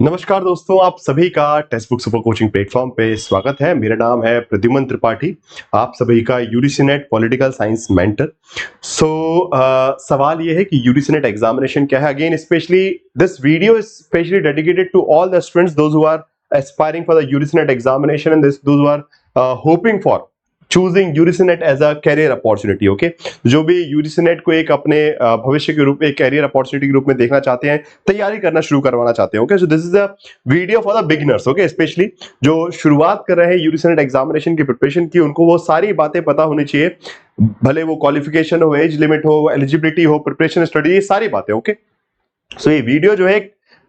नमस्कार दोस्तों, आप सभी का text book super coaching platform पे स्वागत है। मेरा नाम है प्रद्युमन त्रिपाठी, आप सभी का UGC net political science mentor. सवाल ये है कि यूजीसी नेट एग्जामिनेशन क्या है। Again specially this video is specially dedicated to all the students those who are aspiring for the UGC NET examination and those who are hoping for choosing UGC NET as a career opportunity. Okay, जो भी UGC NET को एक अपने भविष्य के रूप में, एक कैरियर अपॉर्चुनिटी के रूप में देखना चाहते हैं, तैयारी करना शुरू करवाना चाहते हैं। Okay, so this is a video for the beginners. Okay, specially जो शुरुआत कर रहे हैं UGC NEट एग्जामिनेशन की प्रिपरेशन की, उनको वो सारी बातें पता होनी चाहिए, भले वो क्वालिफिकेशन हो, एज लिमिट हो, एलिजिबिलिटी हो, प्रिपरेशन स्टडी, ये सारी बातें। ओके, सो ये वीडियो जो है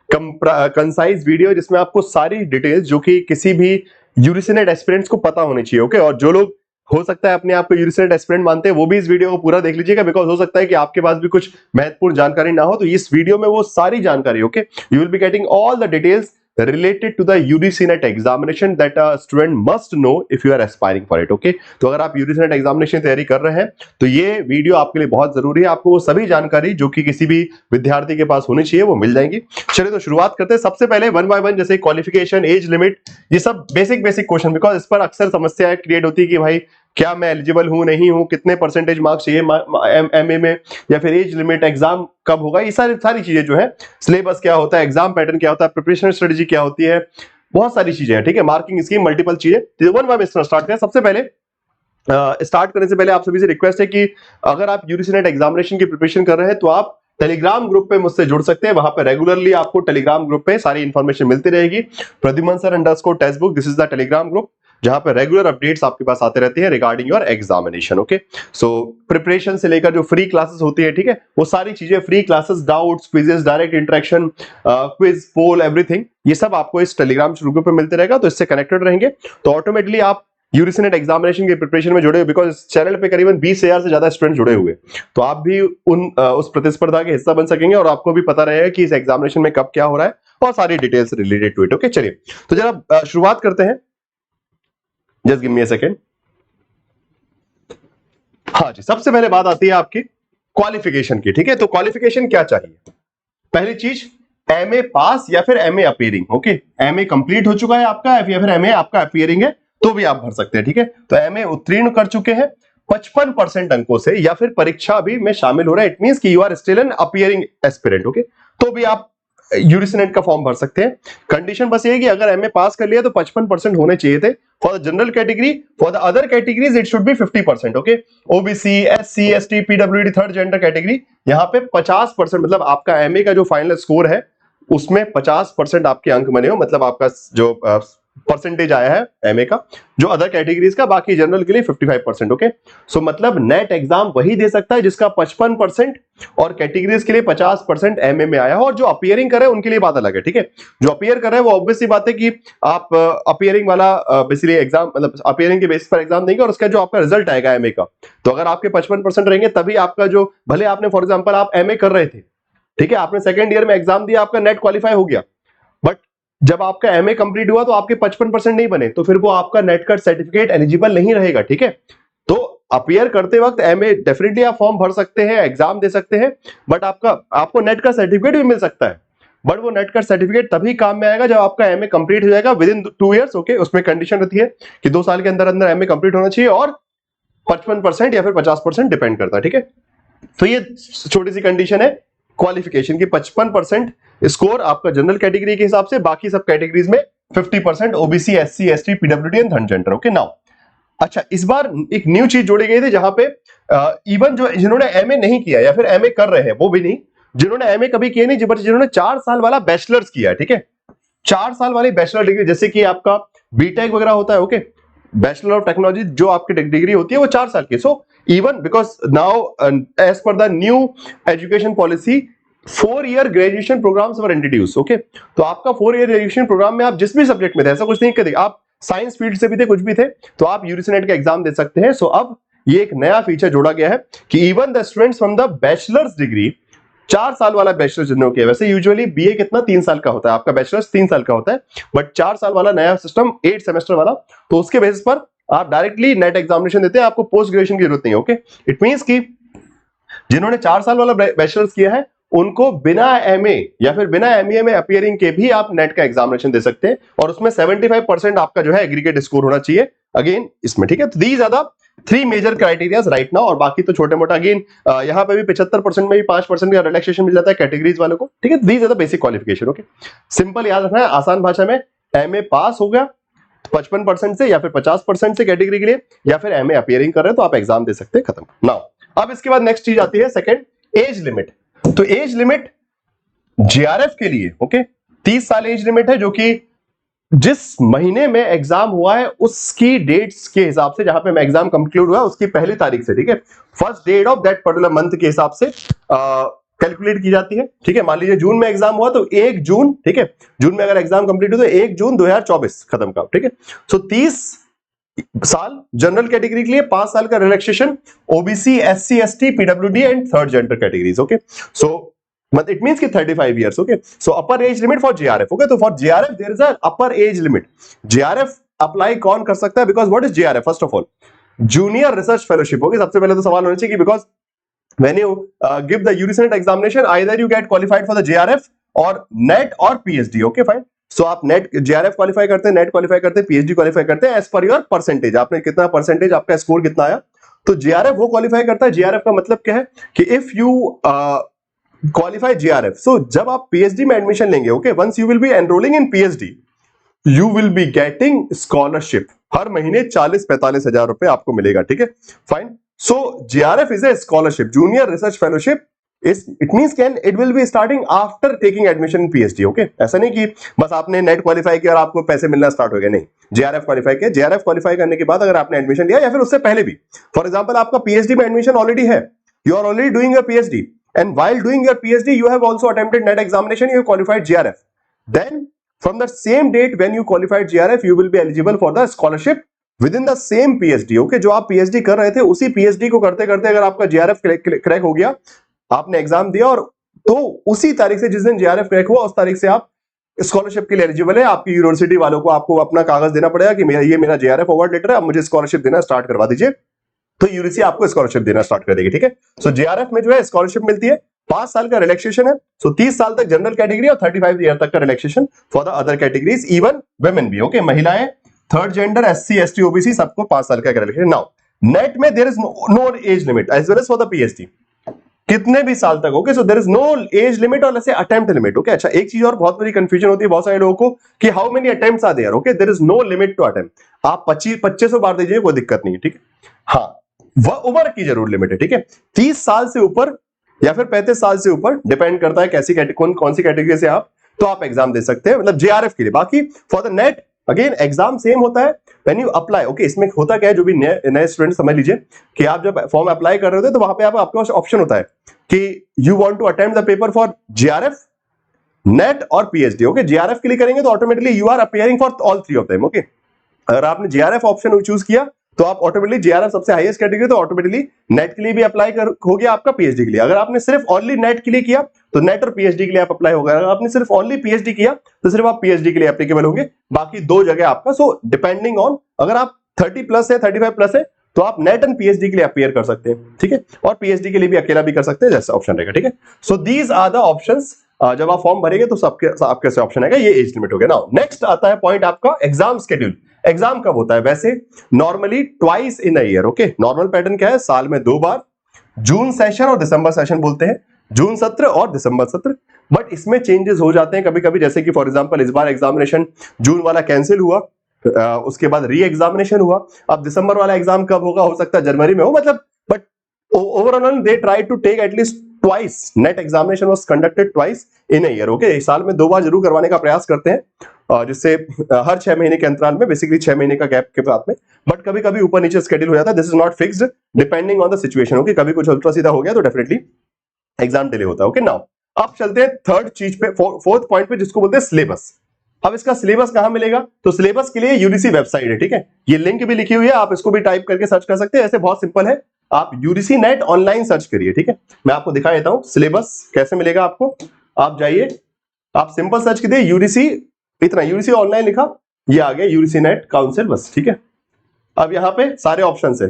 कंसाइज वीडियो, जिसमें आपको सारी डिटेल्स जो कि किसी भी यूजीसी नेट एस्पिरेंट्स को पता होनी चाहिए। ओके, और जो लोग हो सकता है अपने आप को यूजीसी नेट एस्पिरेंट मानते हैं, वो भी इस वीडियो को पूरा देख लीजिएगा, बिकॉज हो सकता है कि आपके पास भी कुछ महत्वपूर्ण जानकारी ना हो, तो इस वीडियो में वो सारी जानकारी, okay, you will be getting all the details related to the UGC NET examination that a student must know if you are aspiring for it. Okay, तो अगर आप UGC NET एग्जामिनेशन तैयारी कर रहे हैं तो ये वीडियो आपके लिए बहुत जरूरी है। आपको वो सभी जानकारी जो कि किसी भी विद्यार्थी के पास होनी चाहिए वो मिल जाएंगी। चलिए तो शुरुआत करते हैं। सबसे पहले वन बाय वन, जैसे क्वालिफिकेशन, एज लिमिट, ये सब बेसिक क्वेश्चन, बिकॉज इस पर अक्सर समस्या क्रिएट होती है कि भाई क्या मैं एलिजिबल हूं, नहीं हूं, कितने परसेंटेज मार्क्स चाहिए एमए में, या फिर एज लिमिट, एग्जाम कब होगा, ये सारी चीजें जो है, सिलेबस क्या होता है, एग्जाम पैटर्न क्या होता है, प्रिपरेशन स्ट्रेटजी क्या होती है, बहुत सारी चीजें हैं। ठीक है, मार्किंग स्कीम, मल्टीपल चीजें। तो वन बाय वन स्टार्ट करें। सबसे पहले स्टार्ट करने से पहले आप सभी से रिक्वेस्ट है कि अगर आप यूजीसी नेट एग्जामिनेशन की प्रिपरेशन कर रहे हैं तो आप टेलीग्राम ग्रुप पे मुझसे जुड़ सकते हैं। वहां पे रेगुलरली आपको टेलीग्राम ग्रुप पे सारी इंफॉर्मेशन मिलती रहेगी। Pradyuman sir _ textbook, this is the Telegram group, जहां पे रेगुलर अपडेट्स आपके पास आते रहते हैं regarding your examination. Okay, so preparation से लेकर जो फ्री क्लासेस होती है, ठीक है, वो सारी चीजें, free classes, doubts, quizzes, direct interaction, quiz, poll, everything, ये सब आपको इस टेलीग्राम ग्रुप पे मिलते रहेगा। तो इससे कनेक्टेड रहेंगे तो ऑटोमेटिकली आप यूजीसी नेट एग्जामिनेशन की प्रिपरेशन में जुड़े हुए, बिकॉज इस चैनल पे करीबन 20,000 से ज्यादा स्टूडेंट जुड़े हुए, तो आप भी उस प्रतिस्पर्धा के हिस्सा बन सकेंगे और आपको भी पता रहेगा कि इस एग्जामिनेशन में कब क्या हो रहा है और सारी details related to it. Okay, चलिए तो जरा शुरुआत करते हैं। Just give me a second. हाँ जी, सबसे पहले बात आती है आपकी क्वालिफिकेशन की। ठीक है, तो क्वालिफिकेशन क्या चाहिए? पहली चीज, एमए पास या फिर MA appearing. Okay, MA complete हो चुका है आपका या फिर एमए आपका अपीयरिंग है तो भी आप भर सकते हैं। ठीक है, तो एमए उत्तीर्ण कर चुके हैं 55% अंकों से, या फिर परीक्षा भी में शामिल हो रहा है, इट मींस कि you are still an appearing aspirant. Okay, तो भी आप यूजीसी नेट का फॉर्म भर सकते हैं। कंडीशन बस ये है कि अगर एमए पास कर लिया तो 55% होने चाहिए थे for the general category. For the other categories it should be 50%। Okay, OBC, SC, ST, PWD, third gender category, यहाँ पे 50%, मतलब आपका एमए का जो फाइनल स्कोर है उसमें 50% आपके अंक बने हो, मतलब आपका जो परसेंटेज आया है एमए का, जो अदर कैटेगरीज का, बाकी जनरल के लिए 55%। ओके, सो मतलब नेट एग्जाम वही दे सकता है जिसका 55% और कैटेगरीज के लिए 50% एमए में आया हो, और जो अपीयरिंग करे उनके लिए बात अलग है। ठीक है, जो अपीयर कर रहे हैं वो ऑब्वियस सी बात है कि आप अपीयरिंग वाला बेसिकली एग्जाम, मतलब अपीयरिंग के बेसिस पर एग्जाम देंगे और उसका जो आपका रिजल्ट आएगा एमए का, तो अगर आपके 55% रहेंगे तभी आपका जो, भले आपने फॉर एग्जाम्पल आप एमए कर रहे थे, ठीक है, आपने सेकेंड ईयर में एग्जाम दिया, आपका नेट क्वालिफाई हो गया, बट जब आपका एमए कंप्लीट हुआ तो आपके 55% नहीं बने, तो फिर वो आपका नेट का सर्टिफिकेट एलिजिबल नहीं रहेगा। ठीक है, तो अपीयर करते वक्त एमए डेफिनेटली आप फॉर्म भर सकते हैं, एग्जाम दे सकते हैं, बट आपको नेट का सर्टिफिकेट भी मिल सकता है, बट वो नेट का सर्टिफिकेट तभी काम में आएगा जब आपका एमए कंप्लीट हो जाएगा विद इन 2 इयर्स। ओके, उसमें कंडीशन रहती है कि 2 साल के अंदर अंदर एमए कंप्लीट होना चाहिए और 55% या फिर 50% डिपेंड करता है। ठीक है, तो ये छोटी सी कंडीशन है क्वालिफिकेशन की। 55% स्कोर आपका जनरल कैटेगरी के हिसाब से, बाकी सब कैटेगरीज में 50%, OBC, SC, ST, PWD and third gender. Okay, now अच्छा, इस बार एक न्यू चीज जोड़ी गई थी जहां पे इवन जो जिन्होंने एमए नहीं किया या फिर एमए कर रहे हैं वो भी नहीं, जिन्होंने एमए कभी किया नहीं, जिन्होंने 4 साल वाला बैचलर्स किया, ठीक है, 4 साल वाली बैचलर डिग्री, जैसे कि आपका बीटेक वगैरह होता है। ओके, बैचलर ऑफ टेक्नोलॉजी जो आपकी डिग्री होती है वो 4 साल की। So even because now as per the new education policy 4-year graduation programmes were introduce. Okay, तो आपका 4-year ग्रेजुएशन प्रोग्राम में आप जिस भी सब्जेक्ट में थे, ऐसा कुछ नहीं कि आप साइंस फील्ड से भी थे, कुछ भी थे, तो आप यूजीसी नेट का एग्जाम दे सकते हैं। सो अब ये एक नया फीचर जोड़ा गया है कि even the students from the bachelors degree, 4 साल वाला बैचलर्स जिन्होंने किया, वैसे यूजुअली बीए कितना 3 साल का होता है, आपका बैचलर्स 3 साल का होता है, बट 4 साल वाला नया सिस्टम 8 सेमेस्टर वाला, तो उसके बेसिस पर आप डायरेक्टली नेट एग्जामिनेशन देते हैं, आपको पोस्ट ग्रेजुएशन की जरूरत नहीं है। ओके, इट मींस कि जिन्होंने 4 साल वाला बैचलर्स किया है उनको बिना एमए या फिर बिना एमईए में अपीयरिंग के भी आप नेट का एग्जामिनेशन दे सकते हैं, और उसमें 75% आपका जो है एग्रीगेट स्कोर होना चाहिए अगेन इसमें, ठीक है। तो these are the 3 major criterias right now, और बाकी तो छोटे मोटा अगेन यहां पे भी 75% में भी 5% का रिलैक्सेशन मिल जाता है कैटेगरीज वालों को, ठीक है। These are the basic qualification, okay. Simple याद रखना है, आसान भाषा में एमए पास हो गया 55% से या फिर 50% से कैटेगरी के लिए, या फिर एमए अपीयरिंग कर रहे हैं तो आप एग्जाम दे सकते हैं, खत्म। नाउ अब इसके बाद नेक्स्ट चीज आती है सेकंड, एज लिमिट। तो एज लिमिट जेआरएफ के लिए, ओके, 30 साल एज लिमिट है, जो कि जिस महीने में एग्जाम हुआ है उसकी डेट्स के हिसाब से, जहां पे एग्जाम कंक्लूड हुआ उसकी पहली तारीख से, ठीक है, first date of that particular month के हिसाब से कैलकुलेट की जाती है, ठीक है। मान लीजिए जून में एग्जाम हुआ तो 1 जून, ठीक है, जून में अगर एग्जाम कंप्लीट हुआ तो 1 जून 2024 खत्म का, ठीक है। सो 30 साल जनरल कैटेगरी के लिए, 5 साल का relaxation OBC, SC, ST, PWD and third gender categories, okay. So it means कि 35 years, okay. So upper age limit for JRF, okay. तो for JRF there is a upper age limit. JRF apply कौन कर सकता है? Because what is JRF? First of all, Junior Research Fellowship, okay. सबसे पहले तो सवाल होना चाहिए कि because when you give the UGC examination, either you get qualified for the JRF or NET or PhD, okay, fine. So आप net JRF qualify करते हैं, नेट क्वालिफाई करते हैं, PhD क्वालिफाई करते हैं एज पर योर परसेंटेज, आपने कितना percentage, आपका स्कोर कितना आया, तो JRF वो क्वालिफाई करता है। JRF का मतलब क्या है कि if you qualify JRF, so जब आप PhD में एडमिशन लेंगे, okay, once you will be enrolling in PhD, you will be getting scholarship, हर महीने 40-45 हजार रुपए आपको मिलेगा, ठीक है, fine. So JRF is a scholarship, junior research fellowship, it means can it will be starting after taking admission in PhD, okay. ऐसा नहीं कि बस आपने नेट क्वालिफाई किया और आपको पैसे मिलना स्टार्ट हो गए, नहीं, JRF क्वालिफाई किया, JRF क्वालिफाई करने के बाद अगर आपने एडमिशन लिया या फिर उससे पहले भी, फॉर एग्जांपल आपका PhD में एडमिशन ऑलरेडी है, you are already doing your PhD, and while doing your PhD you have also attempted NET examination, you have qualified JRF, then from the same date when you qualified JRF you will be eligible for the scholarship within the same PhD, okay। जो आप PhD कर रहे थे उसी PhD को करते करते अगर आपका JRF क्रैक हो गया, आपने एग्जाम दिया, और तो उसी तारीख से, जिस दिन JRF क्रैक हुआ उस तारीख से आप स्कॉलरशिप के लिए एलिजिबल है। आपकी यूनिवर्सिटी वालों को आपको अपना कागज देना पड़ेगा कि मेरा JRF अवार्ड लेटर है, अब मुझे स्कॉलरशिप देना स्टार्ट करवा दीजिए, तो यूजीसी आपको स्कॉलरशिप देना स्टार्ट कर देगी, ठीक है। सो JRF में जो है स्कॉलरशिप मिलती है, 5 साल का रिलैक्सेशन है, सो 30 साल तक जनरल कैटेगरी और 35 ईयर तक का relaxation for the other categories, even women भी, ओके, महिलाएं, third gender, SC, ST, OBC सबको 5 साल का रिलैक्सेशन। नाउ नेट में there is no age limit as well as for the PhD, कितने भी साल तक, okay. So there is no age limit और ऐसे अटेम्प्ट लिमिट, ओके। अच्छा, एक चीज और बहुत बड़ी कंफ्यूजन होती है बहुत सारे लोगों को कि how many attempts are there, okay. There is no limit to attempt, आप 2500 बार दीजिए, कोई दिक्कत नहीं है, ठीक है। हाँ, वह उम्र की जरूर लिमिट है, ठीक है, 30 साल से ऊपर या फिर 35 साल से ऊपर, डिपेंड करता है कैसी कौन सी कैटेगरी से आप, तो आप एग्जाम दे सकते हैं, मतलब JRF के लिए। बाकी for the net again exam same होता है व्हेन यू अप्लाई, ओके। इसमें होता क्या है, जो भी नए स्टूडेंट समझ लीजिए कि आप जब फॉर्म अप्लाई कर रहे होते हैं तो वहां पे आपके पास ऑप्शन होता है कि you want to attempt the paper for JRF, net और PhD, ओके। JRF के लिए करेंगे तो automatically you are appearing for all 3 of them, okay. अगर आपने JRF ऑप्शन चूज किया तो आप ऑटोमेटिकली JRF सबसे हाईएस्ट कैटेगरी, तो ऑटोमेटिकली नेट के लिए भी अप्लाई हो गया आपका, PhD के लिए। अगर आपने सिर्फ ओनली नेट के लिए किया तो नेट और PhD के लिए आप अप्लाई होगा, अगर आपने सिर्फ ओनली PhD किया तो सिर्फ आप PhD के लिए एप्लीकेबल होंगे, बाकी 2 जगह आपका। सो डिपेंडिंग ऑन, अगर आप 30 प्लस है, 35 प्लस है, तो आप नेट एंड PhD के लिए अपीयर कर सकते हैं, ठीक है, और PhD के लिए भी अकेला भी कर सकते हैं, जैसा ऑप्शन रहेगा, ठीक है। So these are the options, जब आप फॉर्म भरेंगे तो आपके से ऑप्शन आएगा, ये एज लिमिट हो गया। नाउ नेक्स्ट आता है पॉइंट आपका एग्जाम शेड्यूल। एग्जाम कब होता है? वैसे normally twice in a year, okay. Normal pattern क्या है, साल में 2 बार, जून सेशन और दिसंबर सेशन बोलते हैं, जून सत्र और दिसंबर सत्र। बट इसमें चेंजेस हो जाते हैं कभी कभी, जैसे कि फॉर एग्जांपल इस बार एग्जामिनेशन जून वाला कैंसिल हुआ, उसके बाद री एग्जामिनेशन हुआ, अब दिसंबर वाला एग्जाम कब होगा, हो सकता है जनवरी में हो, मतलब but overall they try to take at least twice, net examination was conducted twice in a year, okay. साल में 2 बार जरूर करवाने का प्रयास करते हैं, जिससे हर 6 महीने के अंतराल में, बेसिकली 6 महीने का गैप के साथ में, बट कभी कभी ऊपर नीचे स्केड्यूल हो जाता है, this is not fixed, depending on the situation, okay. कभी कुछ उल्टा सीधा हो गया तो डेफिनेटली एग्जाम डिले होता है, ओके। नाउ अब चलते हैं थर्ड चीज पे, फोर्थ पॉइंट पे, जिसको बोलते हैं सिलेबस। अब इसका सिलेबस कहां मिलेगा? तो सिलेबस के लिए यूजीसी वेबसाइट है, ठीक है, ये लिंक भी लिखी हुई है, आप इसको भी टाइप करके सर्च कर सकते हैं। ऐसे बहुत सिंपल है, आप यूजीसी नेट ऑनलाइन सर्च करिए, ठीक है। मैं आपको दिखा देता हूं सिलेबस कैसे मिलेगा आपको। आप जाइए, आप सिंपल सर्च कीजिए यूजीसी, इतना यूजीसी ऑनलाइन लिखा, ये आ गया यूजीसी नेट काउंसिल, बस, ठीक है। अब यहां पे सारे ऑप्शंस है,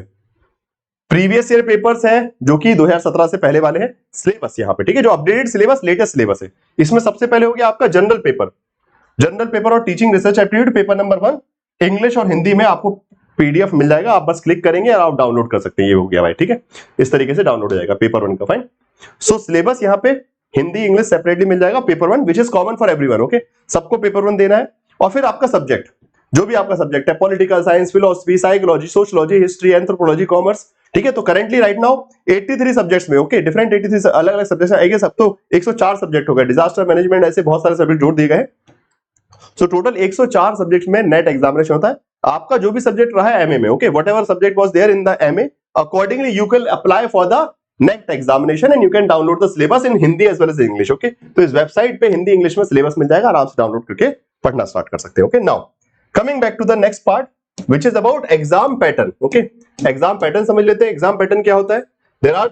प्रीवियस ईयर पेपर्स हैं जो कि 2017 से पहले वाले हैं, सिलेबस यहाँ पे, ठीक है, जो अपडेटेड सिलेबस, लेटेस्ट सिलेबस है। इसमें सबसे पहले हो गया आपका जनरल पेपर और teaching research aptitude paper number 1, English और हिंदी में आपको पीडीएफ मिल जाएगा, आप बस क्लिक करेंगे और आप डाउनलोड कर सकते हैं। ये हो गया भाई, ठीक है, इस तरीके से डाउनलोड हो जाएगा पेपर 1 का। फाइन। सो सिलेबस यहाँ पे हिंदी इंग्लिश सेपरेटली मिल जाएगा, paper 1 which is common for everyone, okay, सबको पेपर 1 देना है। और फिर आपका सब्जेक्ट, जो भी आपका सब्जेक्ट है, political science, philosophy, psychology, sociology, history, anthropology, commerce, ठीक है। तो करंटली राइट नाउ 83 सब्जेक्ट्स में, ओके, डिफरेंट 83 अलग अलग सब्जेक्ट्स आएंगे, सब तो 104 सब्जेक्ट हो गए, डिजास्टर मैनेजमेंट, ऐसे बहुत सारे सब्जेक्ट जोड़ दिए गए। सो टोटल 104 सब्जेक्ट्स में नेट एग्जामिनेशन होता है। आपका जो भी सब्जेक्ट रहा है एमए में, okay, whatever subject was there in the MA, accordingly you can apply for the next examination and you can download the syllabus in Hindi as well as English, okay. तो इस वेबसाइट पे Hindi English में syllabus मिल जाएगा, आराम से download करके पढ़ना स्टार्ट कर सकते हैं, okay. Now coming back to the next part which is about exam pattern, okay, exam pattern समझ लेते हैं। एग्जाम पैटर्न क्या होता है? There are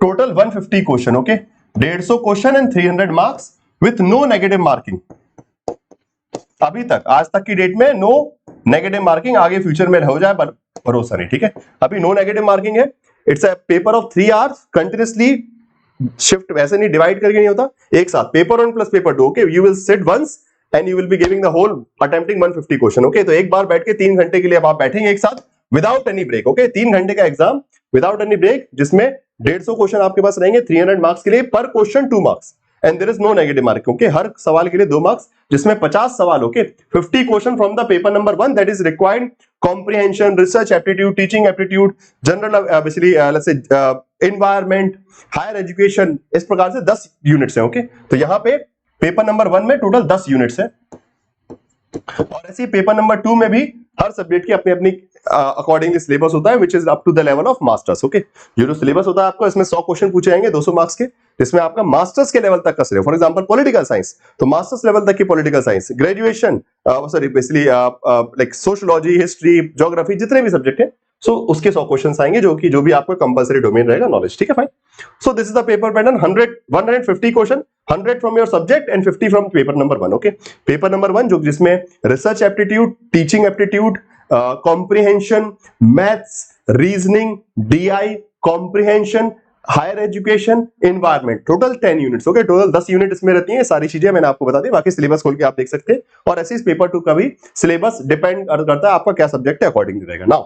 total 150 question, okay, 150 question and 300 marks with no negative marking. अभी तक, आज तक की डेट में नो नेगेटिव मार्किंग, आगे फ्यूचर में हो जाए भरोसा नहीं, ठीक है, अभी नो नेगेटिव मार्किंग है। It's a paper of 3 hours continuously, shift वैसे नहीं, डिवाइड करके नहीं होता, एक साथ paper 1 plus paper 2, okay, you will sit once and you will be giving the whole attempting 150 question, okay. तो एक बार बैठ के 3 घंटे के लिए आप बैठेंगे एक साथ विदाउट एनी ब्रेक, ओके, 3 घंटे का एग्जाम विदाउट एनी ब्रेक, जिसमें 150 क्वेश्चन आपके पास रहेंगे 300 मार्क्स के लिए, पर question 2 marks and there is no negative marking, okay, हर सवाल के लिए 2 मार्क्स, जिसमें 50 सवाल, okay, 50 question from the paper number 1 that is required comprehension, research aptitude, teaching aptitude, general basically let's say environment, higher education, इस प्रकार से 10 units हैं, ओके। तो यहाँ पे पेपर नंबर 1 में टोटल 10 यूनिट्स है, और ऐसे ही पेपर नंबर 2 में भी हर सब्जेक्ट की अपनी अपनी अकॉर्डिंगली सिलेबस होता है, which is up to the level of masters, okay. जो सिलेबस होता है आपको, इसमें 100 क्वेश्चन पूछे जाएंगे 200 मार्क्स के, जिसमें आपका मास्टर्स के लेवल तक का syllabus, for example political science, तो मास्टर्स लेवल तक की political science, graduation sorry basically like sociology, history, geography, जितने भी सब्जेक्ट है, सो उसके 100 क्वेश्चंस आएंगे, जो भी आपका कंपलसरी डोमेन रहेगा, नॉलेज, ठीक है, fine. So this is the paper pattern, 150 question, 100 from your subject and 50 from paper number 1, okay. Paper number 1 जो जिसमें research aptitude, teaching aptitude, comprehension, maths, reasoning, DI, comprehension, higher education, environment, total 10 units, okay, total 10 unit इसमें रहती हैं। सारी चीजें मैंने आपको बता दी, बाकी सिलेबस खोल के आप देख सकते हैं, और ऐसे इस पेपर 2 का भी सिलेबस डिपेंड करता है आपका क्या सब्जेक्ट है, अकॉर्डिंग रहेगा। Now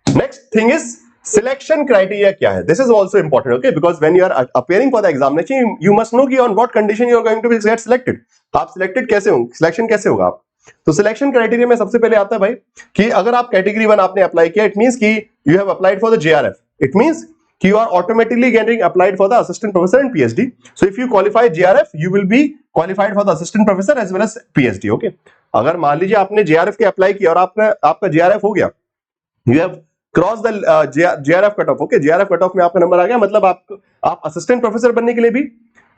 next thing is selection criteria क्या है? This is also important, okay, because when you are appearing for the examination you must know कि on what condition you are going to be get selected, आप selected कैसे होंगे, selection कैसे होगा आप। तो सिलेक्शन क्राइटेरिया में सबसे पहले आता है भाई कि अगर आप कैटेगरी 1 आपने अप्लाई किया, इट मींस कि you have applied for the JRF, it means कि you are automatically getting applied for the assistant professor and PhD. So if you qualify JRF, you will be qualified for the assistant professor as well as PhD. Okay. अगर मान लीजिए आपने JRF के apply किया और आपका JRF हो गया, you have crossed the JRF cut off, okay, JRF cut off में आपका नंबर आ गया, मतलब आप असिस्टेंट प्रोफेसर बनने के लिए भी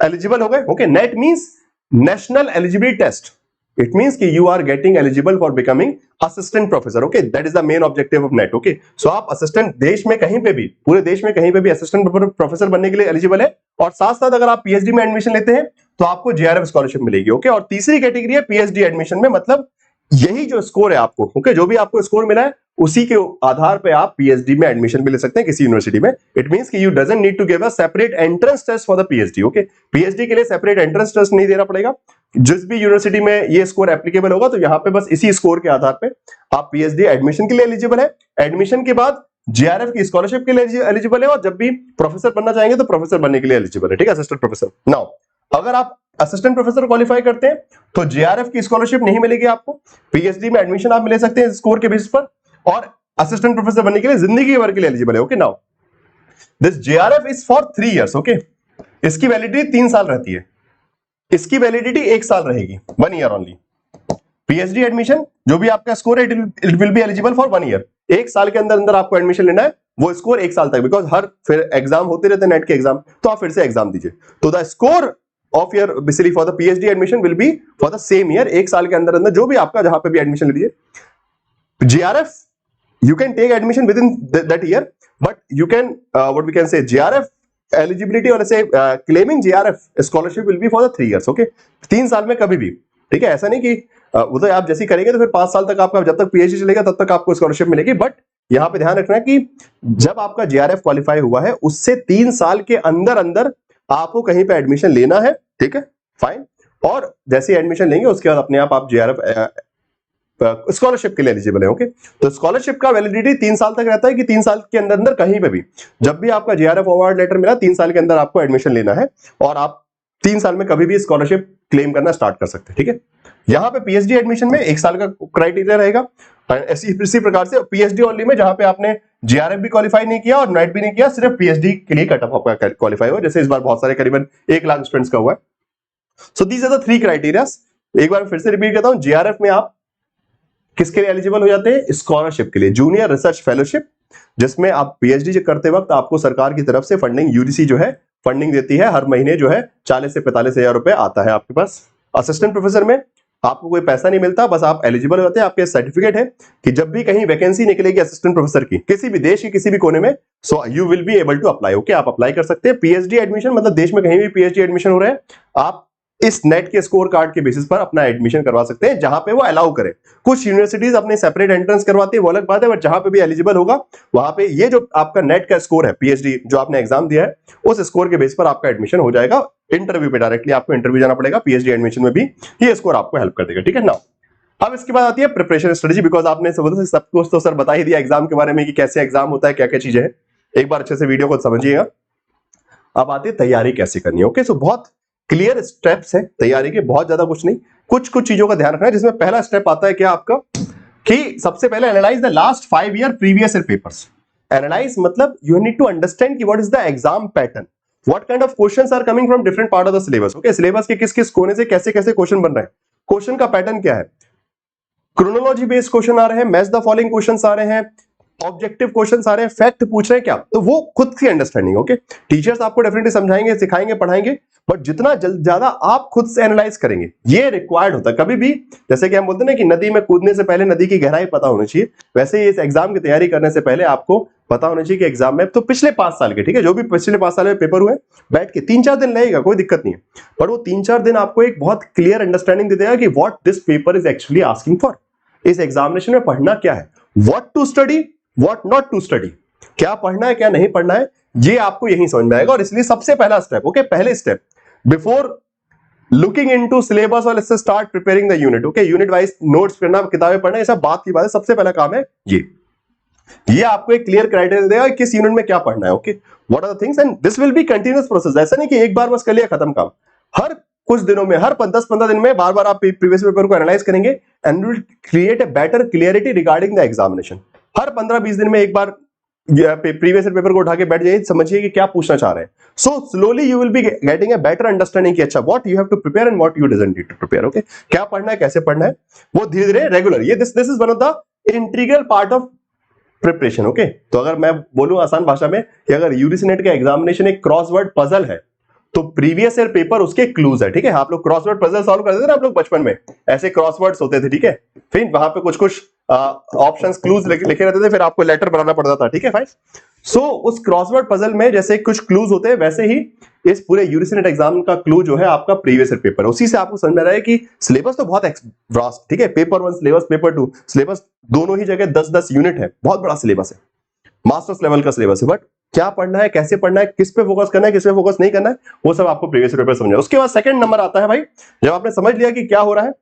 एलिजिबल हो गए, okay. NET means national eligibility test, it means कि you are getting eligible for becoming assistant professor, okay, that is the main objective of NET, okay। so आप असिस्टेंट देश में कहीं पे भी, पूरे देश में कहीं पे भी असिस्टेंट प्रोफेसर बनने के लिए एलिजिबल है, और साथ साथ अगर आप पीएचडी में एडमिशन लेते हैं तो आपको जेआरएफ स्कॉलरशिप मिलेगी, ओके। और तीसरी कैटेगरी है पीएचडी एडमिशन में, मतलब यही जो स्कोर है आपको, ओके, जो भी आपको स्कोर मिला है उसी के आधार पे आप पीएचडी में एडमिशन भी ले सकते हैं किसी यूनिवर्सिटी में। इट मींस कि you doesn't need to give a separate entrance test for the PhD, okay. PhD के लिए सेपरेट एंट्रेंस टेस्ट नहीं देना पड़ेगा, जिस भी यूनिवर्सिटी में ये स्कोर एप्लीकेबल होगा, तो यहाँ पे बस इसी स्कोर के आधार पे आप पीएचडी एडमिशन के लिए एलिजिबल है, एडमिशन के बाद जेआरएफ की स्कॉलरशिप के लिए एलिजिबल है, और जब भी प्रोफेसर बनना चाहेंगे तो प्रोफेसर बनने के लिए एलिजिबल है, ठीक है, असिस्टेंट प्रोफेसर। नाउ अगर आप असिस्टेंट प्रोफेसर क्वालिफाई करते हैं तो जेआरएफ की स्कॉलरशिप नहीं मिलेगी आपको, पीएचडी में एडमिशन आप ले सकते हैं स्कोर के बेसिस पर, और असिस्टेंट प्रोफेसर बनने के लिए जिंदगी भर के लिए एलिजिबल है, okay. Now this JRF is for 3 years, okay. इसकी वैलिडिटी 3 साल रहती है, इसकी वैलिडिटी 1 साल रहेगी, 1 ईयर ओनली। पीएचडी एडमिशन जो भी आपका स्कोर है it will be eligible for 1 year, 1 साल के अंदर अंदर आपको एडमिशन लेना है, वो स्कोर 1 साल तक, बिकॉज हर फिर एग्जाम होते रहते हैं नेट के एग्जाम, तो आप फिर से एग्जाम दीजिए, तो the score of your basically for the PhD admission will be for the same year, 1 साल के अंदर अंदर जो भी आपका जहां पे भी एडमिशन लीजिए। JRF you can take admission within that year, but you can what we can say JRF eligibility or say claiming JRF scholarship will be for the 3 years, okay। 3 साल में कभी भी, ठीक है, ऐसा नहीं कि वो तो आप जैसे करेंगे तो फिर 5 साल तक आपका, जब तक पीएचडी चलेगा तब तक आपको स्कॉलरशिप मिलेगी, बट यहां पे ध्यान रखना कि जब आपका जेआरएफ क्वालिफाई हुआ है उससे 3 साल के अंदर अंदर आपको कहीं पे एडमिशन लेना है, ठीक है, फाइन। और जैसे एडमिशन लेंगे उसके बाद अपने आप जेआरएफ स्कॉलरशिप के लिए एलिजिबल है, ओके। तो स्कॉलरशिप का वैलिडिटी 3 साल तक रहता है कि 3 साल के अंदर अंदर कहीं पे भी जब भी आपका जेआरएफ अवार्ड लेटर मिला 3 साल के अंदर आपको एडमिशन लेना है और आप 3 साल में कभी भी स्कॉलरशिप क्लेम करना स्टार्ट कर सकते हैं, ठीक है। यहां पे पीएचडी एडमिशन में 1 साल का क्राइटेरिया रहेगा। इसी प्रकार से पीएचडी ओनली में जहां पे आपने जेआरएफ भी क्वालिफाई नहीं किया और नेट भी नहीं किया, सिर्फ पीएचडी के लिए कट ऑफ आपका क्वालिफाई हुआ, जैसे इस बार बहुत सारे करीबन 1 लाख स्टूडेंट्स का हुआ है। So these are the 3 criterias. एक बार फिर से रिपीट करता हूं, जेआरएफ में आप किसके लिए एलिजिबल हो जाते हैं? स्कॉलरशिप के लिए, जूनियर रिसर्च फेलोशिप, जिसमें आप पीएचडी करते वक्त आपको सरकार की तरफ से फंडिंग, यूजीसी जो है फंडिंग देती है, हर महीने जो है 40 से 45 हजार रुपए आता है आपके पास। असिस्टेंट प्रोफेसर में आपको कोई पैसा नहीं मिलता, बस आप एलिजिबल होते हैं, आपके सर्टिफिकेट है कि जब भी कहीं वैकेंसी निकलेगी असिस्टेंट प्रोफेसर की किसी भी देश के किसी भी कोने में, so you will be able to apply, okay. आप अप्लाई कर सकते हैं। पीएचडी एडमिशन मतलब देश में कहीं भी पीएचडी एडमिशन हो रहा है, आप इस नेट के स्कोर कार्ड के बेसिस पर अपना एडमिशन करवा सकते हैं जहां पे वो अलाउ करे। कुछ यूनिवर्सिटीज अपने सेपरेट एंट्रेंस करवाती है, वो अलग बात है, बट जहां पे भी एलिजिबल होगा वहां पे ये जो आपका नेट का स्कोर है, पीएचडी जो आपने एग्जाम दिया है, उस स्कोर के बेस पर आपका एडमिशन हो जाएगा। इंटरव्यू पे डायरेक्टली आपको इंटरव्यू जाना पड़ेगा, पीएचडी एडमिशन में भी ये स्कोर आपको हेल्प कर देगा, ठीक है ना। अब इसके बाद आती है प्रिपरेशन स्ट्रेटेजी, बिकॉज आपने सब कुछ तो सर बता ही दिया एग्जाम के बारे में कि कैसे एग्जाम होता है, क्या क्या चीजें हैं। एक बार अच्छे से वीडियो को समझिएगा। अब आती है तैयारी कैसे करनी है, ओके। सो बहुत क्लियर स्टेप्स है तैयारी के, बहुत ज्यादा कुछ नहीं, कुछ चीजों का ध्यान रखना है, जिसमें पहला स्टेप आता है क्या आपका कि सबसे पहले analyse the last 5 year previous year papers. Analyse मतलब यू नीड टू अंडरस्टैंड कि what is the exam pattern, what kind of questions are coming from different part of the syllabus, okay. Syllabus के किस किस कोने से कैसे कैसे question बन रहे हैं, क्वेश्चन का पैटर्न क्या है, क्रोनोलॉजी बेस्ड क्वेश्चन आ रहे हैं, मैच द फॉलोइंग क्वेश्चंस आ रहे हैं, ऑब्जेक्टिव क्वेश्चंस आ रहे हैं, फैक्ट पूछ रहे हैं, क्या, तो वो खुद की अंडरस्टैंडिंग, ओके। टीचर्स आपको डेफिनेटली समझाएंगे, सिखाएंगे, पढ़ाएंगे, बट जितना ज्यादा आप खुद से एनालाइज करेंगे ये रिक्वायर्ड होता है। कभी भी जैसे कि हम बोलते हैं ना कि नदी में कूदने से पहले नदी की गहराई पता होनी चाहिए, वैसे ही इस एग्जाम की तैयारी करने से पहले आपको पता होना चाहिए कि एग्जाम में तो पिछले 5 साल के, ठीक है, जो भी पिछले 5 साल में पेपर हुए, बैठ के 3-4 दिन लगेगा, कोई दिक्कत नहीं है, पर वो 3-4 दिन आपको एक बहुत क्लियर अंडरस्टैंडिंग दे देगा कि what this paper is actually asking for. इस एग्जामिनेशन में पढ़ना क्या है, what to study, what not to study, क्या पढ़ना है क्या नहीं पढ़ना है, ये आपको यही समझ में आएगा। और इसलिए सबसे पहला स्टेप, ओके, पहले step before looking into syllabus और let's start preparing the unit, okay. Unit wise notes पढ़ना, किताबें पढ़ना, ये सब बात की बात है, सबसे पहला काम है ये आपको एक क्लियर क्राइटेरिया देगा किस यूनिट में क्या पढ़ना है, okay. What are the things, and this will be continuous process. ऐसा नहीं कि एक बार बस कर लिया खत्म काम, हर कुछ दिनों में, हर 10-15 दिन में बार बार आप प्रीवियस पेपर को एनालाइज करेंगे and will create a better clarity regarding the examination. हर 15-20 दिन में एक बार प्रीवियस पेपर को उठा के बैठ जाइए, समझिए कि क्या पूछना चाह रहे हैं। So slowly you will be getting a better understanding कि अच्छा what you have to prepare and what you doesn't need to prepare, okay. क्या पढ़ना है, कैसे पढ़ना है, वो धीरे धीरे रेगुलर, ये this is one of the integral part of preparation, okay. तो अगर मैं बोलूं आसान भाषा में कि अगर यूजीसी नेट का एग्जामिनेशन एक क्रॉसवर्ड पजल है तो प्रीवियस ईयर पेपर उसके क्लूज है, ठीक है। आप लोग क्रॉसवर्ड पजल सॉल्व करते थे ना आप लोग बचपन में, ऐसे क्रॉसवर्ड्स होते थे, ठीक है। फिर वहां पे कुछ कुछ ऑप्शंस क्लूज लिखे रहते थे, फिर आपको लेटर बनाना पड़ता था, ठीक है, फाइन। सो उस क्रॉसवर्ड पजल में जैसे कुछ क्लूज होते हैं, वैसे ही इस पूरे यूजीसी नेट एग्जाम का क्लू जो है आपका प्रीवियस ईयर पेपर, उसी से आपको समझ में आ रहा है कि सिलेबस तो बहुत वास्ट, ठीक है। पेपर 1 सिलेबस, पेपर 2 सिलेबस, दोनों ही जगह 10-10 यूनिट है, बहुत बड़ा सिलेबस है, मास्टर्स लेवल का सिलेबस है, बट क्या पढ़ना है, कैसे पढ़ना है, किस पे फोकस करना है, किस पे फोकस नहीं करना है, वो सब आपको प्रीवियस पेपर समझना है। उसके बाद सेकंड नंबर आता है भाई, जब आपने समझ लिया कि क्या हो रहा है,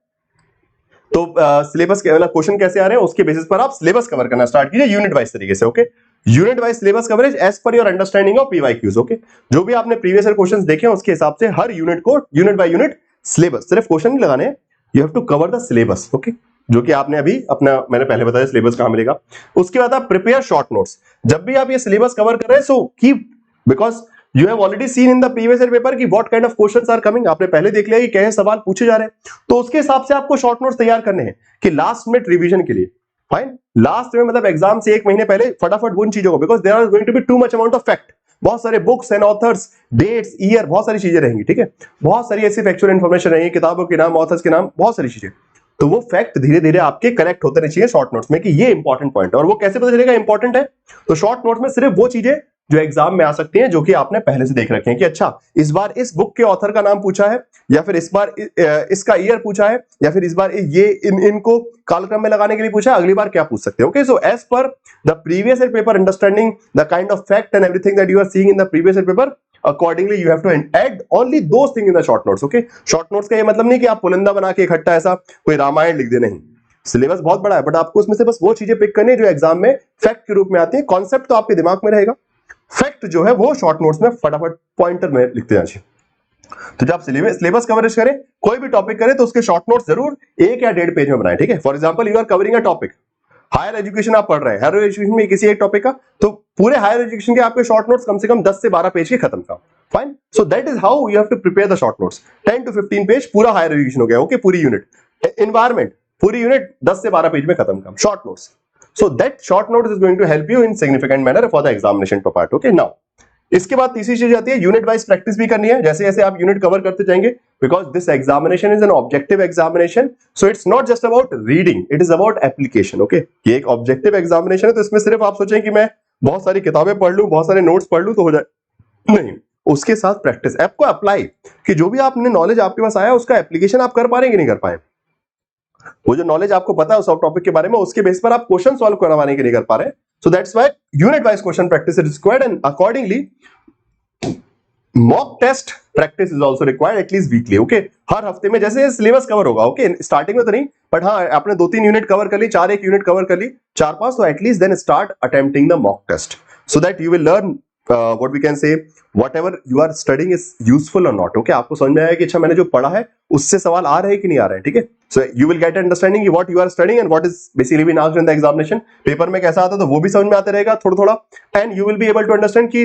तो सिलेबस के मतलब क्वेश्चन कैसे आ रहे हैं, उसके बेसिस पर आप सिलेबस कवर करना स्टार्ट कीजिए यूनिट वाइज तरीके से, okay. Unit wise syllabus coverage as per your understanding of PYQs, okay. जो भी आपने प्रीवियस ईयर क्वेश्चंस देखे हैं उसके हिसाब से हर यूनिट को यूनिट बाय यूनिट सिलेबस, सिर्फ क्वेश्चन नहीं लगाने हैं, you have to cover the syllabus, okay. जो कि आपने अभी अपना, मैंने पहले बताया सिलेबस कहां मिलेगा। उसके बाद आप प्रिपेयर शॉर्ट नोट्स, जब भी आप ये सिलेबस कवर कर रहे हैं, so keep, because you have already seen in the previous year paper कि what kind of questions are coming, आपने पहले देख लिया कि कैसे सवाल पूछे जा रहे हैं, तो उसके हिसाब से आपको शॉर्ट नोट्स तैयार करने हैं कि लास्ट मिनट रिवीजन के लिए, फाइन। लास्ट में मतलब एग्जाम से 1 महीने पहले फटाफट उन चीजों को, because there are going to be too much amount of fact, बहुत सारे books and authors, dates, year, बहुत सारी चीजें रहेंगी, ठीक है। बहुत सारी ऐसी फैक्चुअल इंफॉर्मेशन रहेंगी, किताबों के नाम, ऑथर्स के नाम, बहुत सारी चीजें, तो वो फैक्ट धीरे धीरे आपके करेक्ट होते रहने चाहिए शॉर्ट नोट्स में कि ये इंपॉर्टेंट पॉइंट है। और वो कैसे पता चलेगा इंपॉर्टेंट है, तो शॉर्ट नोट्स में सिर्फ वो चीजें जो एग्जाम में आ सकती हैं, जो कि आपने पहले से देख रखे हैं कि अच्छा इस बार इस बुक के ऑथर का नाम पूछा है, या फिर इस बार इसका ईयर पूछा है, या फिर इस बार ये इनको कालक्रम में लगाने के लिए पूछा है, अगली बार क्या पूछ सकते हैं। Okay, so as per the previous year paper, understanding the kind of fact and everything that you are seeing in the previous year paper, accordingly you have to add only those things in the short notes. okay, short notes का ये मतलब नहीं कि आप पुलिंदा बना के इकट्ठा ऐसा कोई रामायण लिख दे, नहीं, सिलेबस बहुत बड़ा है, बट आपको उसमें से बस वो चीजें पिक करनी है जो एग्जाम में फैक्ट के रूप में आती है। कॉन्सेप्ट तो आपके दिमाग में रहेगा, फैक्ट जो है वो शॉर्ट नोट्स में फटाफट पॉइंटर में लिखते जाइए। तो जब सिलेबस कवरेज करें, कोई भी टॉपिक करें, तो उसके शॉर्ट नोट्स जरूर 1 या 1.5 पेज में बनाएं। ठीक है, for example you are covering a topic, higher education आप पढ़ रहे हैं, हायर एजुकेशन में किसी एक टॉपिक का, तो पूरे हायर एजुकेशन के आपके शॉर्ट नोट्स कम से कम 10 से 12 पेज के खत्म का। Fine, so that is how you have to prepare the short notes. 10 to 15 page पूरा हायर एजुकेशन हो गया। ओके, पूरी यूनिट एनवायरमेंट, पूरी यूनिट 10 से 12 पेज में खत्म का short notes. So that short notes is going to help you in significant manner for the examination part. Okay, now इसके बाद तीसरी चीज आती है, यूनिट वाइज प्रैक्टिस भी करनी है। जैसे जैसे आप यूनिट कवर करते जाएंगे, because this examination is an objective examination, so it's not just about reading, it is about application. Okay, ये एक ऑब्जेक्टिव एग्जामिनेशन है, तो इसमें सिर्फ आप सोचें कि मैं बहुत सारी किताबें पढ़ लूं, बहुत सारे नोट्स पढ़ लूं तो हो जाए, नहीं, उसके साथ प्रैक्टिस, ऐप को अप्लाई, कि जो भी आपने नॉलेज आपके पास आया उसका एप्लीकेशन आप कर पा रहे हैं कि नहीं कर पाए। वो जो नॉलेज आपको पता है उस टॉपिक के बारे में, उसके बेस पर आप क्वेश्चन सॉल्व करवाने के नहीं कर पा रहे, so that's why unit wise question practice is required, and accordingly mock test practice is also required at least weekly. Okay, हर हफ्ते में जैसे सिलेबस कवर होगा। ओके, स्टार्टिंग में तो नहीं, बट हाँ आपने 2-3 यूनिट कवर कर ली, 4-1 यूनिट कवर कर ली, 4-5, तो at least then start attempting the mock test, so that you will learn what we can say whatever you are studying is useful or not. Okay, आपको समझ में आया कि अच्छा मैंने जो पढ़ा है उससे सवाल आ रहे हैं कि नहीं आ रहे हैं। ठीक है, so you will get understanding what you are studying and what is basically been asked in the examination. Paper में कैसा आता है तो वो भी समझ में आते रहेगा थोड़ा थोड़ा, and you will be able to understand कि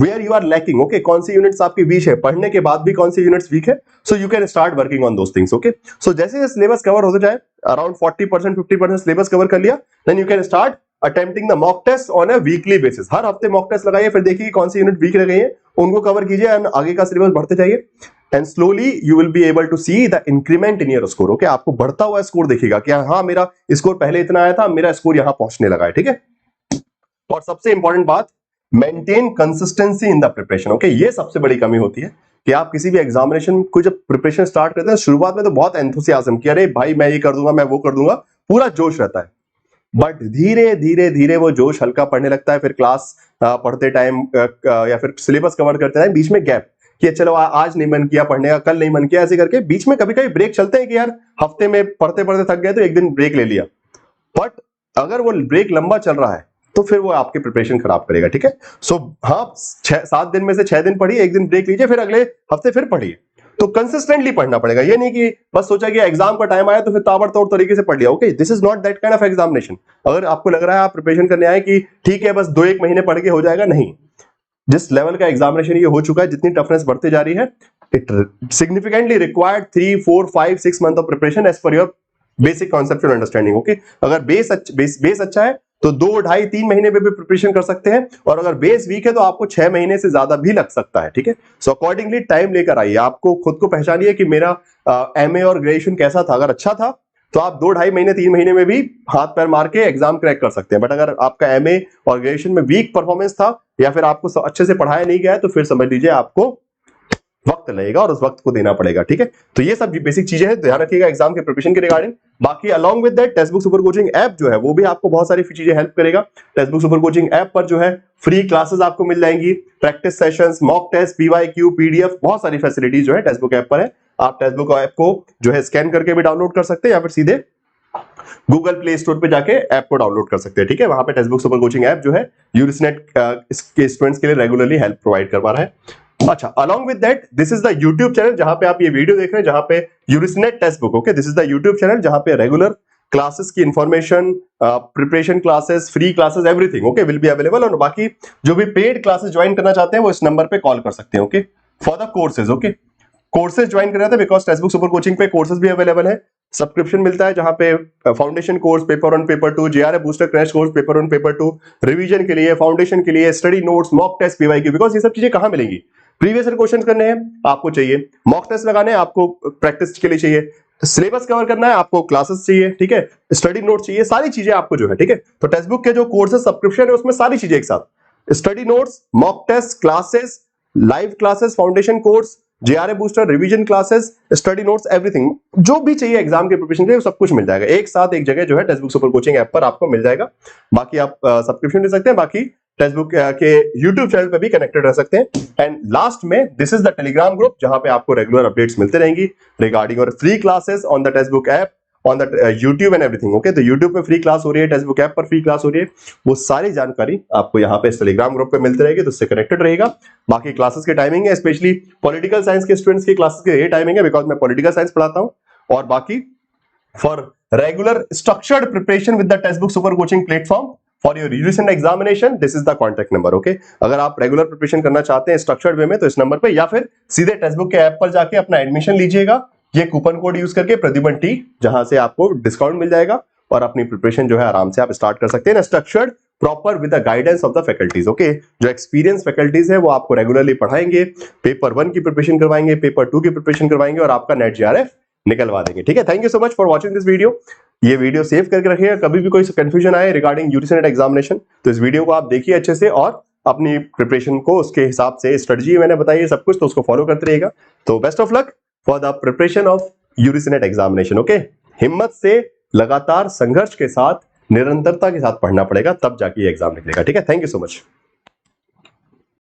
where you are lacking. Okay, कौन सी यूनिट्स आपकी वीक है, पढ़ने के बाद भी कौन सी यूनिट्स वीक है, so you can start working on those things. Okay, so जैसे सिलेबस कवर होता जाए, around 40% 50% सिलेबस कवर कर लिया, then you can start attempting the mock test on a weekly basis. हर हफ्ते मॉक टेस्ट लगाइए, फिर देखिए कौन सी यूनिट वीक रह गई है, उनको कवर कीजिए, एंड आगे का सिलेबस बढ़ते जाइए, and slowly you will be able to see the increment in your score. Okay, आपको बढ़ता हुआ स्कोर दिखेगा कि हाँ मेरा स्कोर पहले इतना आया था, मेरा स्कोर यहां पहुंचने लगा है। ठीक है, और सबसे इंपॉर्टेंट बात, maintain consistency in the preparation. Okay, ये सबसे बड़ी कमी होती है कि आप किसी भी एग्जामिनेशन को जब प्रिपरेशन स्टार्ट करते हैं, शुरुआत में तो बहुत एंथुसियाज्म कि अरे भाई मैं ये कर दूंगा, मैं वो कर दूंगा, पूरा जोश रहता है, बट धीरे धीरे धीरे वो जोश हल्का पड़ने लगता है। फिर क्लास पढ़ते टाइम या फिर सिलेबस कवर करते टाइम बीच में गैप, कि चलो आज नहीं मन किया पढ़ने का, कल नहीं मन किया, ऐसे करके बीच में कभी कभी ब्रेक चलते हैं कि यार हफ्ते में पढ़ते पढ़ते थक गए तो एक दिन ब्रेक ले लिया, बट अगर वो ब्रेक लंबा चल रहा है तो फिर वो आपकी प्रिपरेशन खराब करेगा। ठीक है, सो हाँ 7 दिन में से 6 दिन पढ़िए, एक दिन ब्रेक लीजिए, फिर अगले हफ्ते फिर पढ़िए, तो कंसिस्टेंटली पढ़ना पड़ेगा। ये नहीं कि बस सोचा कि एग्जाम का टाइम आया तो फिर ताबड़तोड़ तरीके से पढ़ लिया। Okay, this is not that kind of examination. अगर आपको लग रहा है आप प्रिपरेशन करने आए कि ठीक है बस 2-1 महीने पढ़ के हो जाएगा, नहीं, जिस लेवल का एग्जामिनेशन ये हो चुका है, जितनी टफनेस बढ़ती जा रही है, it significantly required 3, 4, 5, 6 month of preparation as per your basic conceptual understanding. Okay, अगर बेस अच्छा है तो 2, 2.5, 3 महीने में भी प्रिपरेशन कर सकते हैं, और अगर बेस वीक है तो आपको 6 महीने से ज्यादा भी लग सकता है। ठीक है, सो अकॉर्डिंगली टाइम लेकर आइए, आपको खुद को पहचानिए कि मेरा एमए और ग्रेजुएशन कैसा था। अगर अच्छा था तो आप 2-2.5 महीने 3 महीने में भी हाथ पैर मार के एग्जाम क्रैक कर सकते हैं, बट अगर आपका एमए और ग्रेजुएशन में वीक परफॉर्मेंस था या फिर आपको अच्छे से पढ़ाया नहीं गया, तो फिर समझ लीजिए आपको वक्त लगेगा और उस वक्त को देना पड़ेगा। ठीक है, तो ये सब बेसिक चीजें हैं, ध्यान रखिएगा एग्जाम के प्रिपरेशन के रिगार्डिंग। बाकी along with that text book super coaching app जो है वो भी आपको बहुत सारी चीजें हेल्प करेगा। Testbook super coaching app पर जो है फ्री क्लासेस आपको मिल जाएंगी, practice sessions, mock test, PYQ, PDF, बहुत सारी फैसिलिटीज जो है टेक्स्ट बुक ऐप पर है। आप टेक्स्ट बुक ऐप को जो है स्कैन करके भी डाउनलोड कर सकते हैं, या फिर सीधे गूगल प्ले स्टोर पे जाके ऐप को डाउनलोड कर सकते हैं। ठीक है, वहां पे text book super coaching app जो है यूरिसनेट के स्टूडेंट्स के लिए रेगुलरली हेल्प प्रोवाइड करवा रहा है। अच्छा, along with that, this is the YouTube channel जहां पे आप ये वीडियो देख रहे हैं, जहां पे यूरिसनेट text book, okay, this is the YouTube channel जहां पे रेगुलर क्लासेस की information, preparation classes, free classes, everything okay will be available. और बाकी जो भी पेड क्लासेस ज्वाइन करना चाहते हैं वो इस नंबर पे कॉल कर सकते हैं। Okay, for the courses, okay, courses join कर रहे थे because Testbook super coaching पे कोर्सेज भी अवेलेबल है। सब्सक्रिप्शन मिलता है जहां पे foundation course, paper 1 paper 2, JRF booster crash course, paper 1 paper 2, revision के लिए, फाउंडेशन के लिए, study notes, mock test, PYQ, because ये सब चीजें कहां मिलेंगी? प्रीवियस ईयर क्वेश्चन करने हैं आपको चाहिए, मॉक टेस्ट लगाने हैं आपको प्रैक्टिस के लिए चाहिए, सिलेबस कवर करना है आपको क्लासेस चाहिए, ठीक है, स्टडी नोट्स चाहिए, सारी चीजें आपको जो है, ठीक है। तो टेक्स्ट बुक के जो कोर्सेज सब्सक्रिप्शन है उसमें सारी चीजें एक साथ, study notes, mock test, classes, live classes, foundation course, JRF booster, revision classes, study notes, everything जो भी चाहिए एग्जाम के प्रिपरेशन के लिए सब कुछ मिल जाएगा एक साथ एक जगह जो है text book super coaching app पर आपको मिल जाएगा। बाकी आप सब्सक्रिप्शन ले सकते हैं, बाकी टेक्स्ट बुक के यूट्यूब चैनल पे भी कनेक्टेड रह सकते हैं। एंड लास्ट में this is the Telegram group जहां पे आपको रेगुलर अपडेट्स मिलते रहेंगी रिगार्डिंग और free classes on the text book app on the YouTube and everything. Okay, तो YouTube पे फ्री क्लास हो रही है, टेक्स्ट बुक ऐप पर फ्री क्लास हो रही है, वो सारी जानकारी आपको यहाँ पे इस टेलीग्राम ग्रुप पे मिलती रहेगी, तो उससे कनेक्टेड रहेगा। बाकी क्लासेस के टाइमिंग है, स्पेशली पॉलिटिकल साइंस के स्टूडेंट्स की क्लासेस के ये टाइमिंग है बिकॉज मैं पॉलिटिकल साइंस पढ़ाता हूँ। और बाकी for regular structured preparation with the text book super coaching platform for your UGC examination, this is the contact number. Okay, अगर आप रेगुलर प्रिपरेशन करना चाहते हैं स्ट्रक्चर्ड वे में तो इस नंबर पे, या फिर सीधे टेक्स्ट बुक के ऐप पर जाके अपना एडमिशन लीजिएगा ये कूपन कोड यूज करके प्रद्युमन टी, जहां से आपको डिस्काउंट मिल जाएगा और अपनी प्रिपरेशन जो है आराम से आप स्टार्ट कर सकते हैं structured proper with the guidance of the faculties. Okay, जो एक्सपीरियंस फैकल्टीज है वो आपको रेगुलरली पढ़ाएंगे, पेपर 1 की प्रिपरेशन करवाएंगे, पेपर 2 की प्रिपरेशन करवाएंगे और आपका नेट जेआरएफ निकलवा देंगे। ठीक है, thank you so much for watching this video. ये वीडियो सेव करके रखिएगा, कभी भी कोई कंफ्यूजन आए रिगार्डिंग यूजीसी नेट एग्जामिनेशन तो इस वीडियो को आप देखिए अच्छे से और अपनी प्रिपरेशन को उसके हिसाब से स्ट्रेटजी मैंने बताई है सब कुछ, तो उसको फॉलो करते रहिएगा। तो best of luck for the preparation of UGC net examination. Okay, हिम्मत से लगातार संघर्ष के साथ निरंतरता के साथ पढ़ना पड़ेगा, तब जाके ये एग्जाम निकलेगा। ठीक है, थैंक यू सो मच।